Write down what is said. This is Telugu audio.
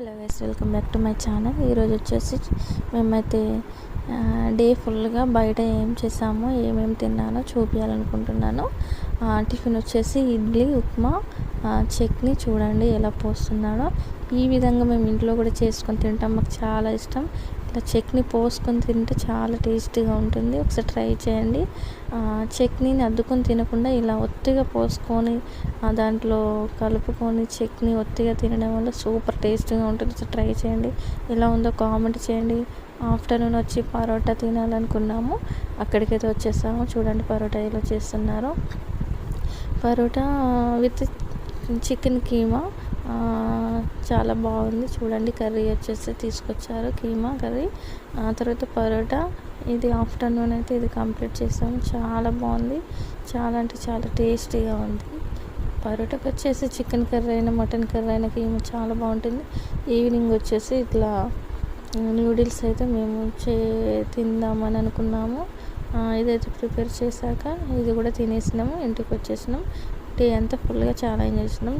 Hello guys, welcome back to my channel. ఈరోజు వచ్చేసి మేమైతే డే ఫుల్గా బయట ఏం చేసామో ఏమేమి తిన్నానో చూపించాలనుకుంటున్నాను. టిఫిన్ వచ్చేసి ఇడ్లీ, ఉప్మా, చట్నీ. చూడండి ఎలా పోస్తున్నాడో. ఈ విధంగా మేము ఇంట్లో కూడా చేసుకొని తింటాం, మాకు చాలా ఇష్టం. ఇట్లా చట్నీ పోసుకొని తింటే చాలా టేస్టీగా ఉంటుంది, ఒకసారి ట్రై చేయండి. చట్నీని అద్దుకొని తినకుండా ఇలా ఒత్తిగా పోసుకొని దాంట్లో కలుపుకొని చట్నీ ఒత్తిగా తినడం వల్ల సూపర్ టేస్టీగా ఉంటుంది. సో ట్రై చేయండి, ఎలా ఉందో కామెంట్ చేయండి. ఆఫ్టర్నూన్ వచ్చి పరోటా తినాలనుకున్నాము, అక్కడికైతే వచ్చేసాము. చూడండి పరోటా ఎలా చేస్తున్నారో. పరోటా విత్ చికెన్ కీమా చాలా బాగుంది. చూడండి కర్రీ వచ్చేసి తీసుకొచ్చారు, కీమా కర్రీ. తర్వాత పరోటా. ఇది ఆఫ్టర్నూన్ అయితే ఇది కంప్లీట్ చేసాము. చాలా బాగుంది, చాలా అంటే చాలా టేస్టీగా ఉంది. పరోటాకి వచ్చేసి చికెన్ కర్రీ అయినా మటన్ కర్రీ అయినా కీమా చాలా బాగుంటుంది. ఈవినింగ్ వచ్చేసి ఇట్లా నూడిల్స్ అయితే మేము తిందామని అనుకున్నాము. ఇదైతే ప్రిపేర్ చేశాక ఇది కూడా తినేసినాము, ఇంటికి వచ్చేసినాం. డే అంతా ఫుల్గా చాలా ఎంజాయ్ చేసినాం.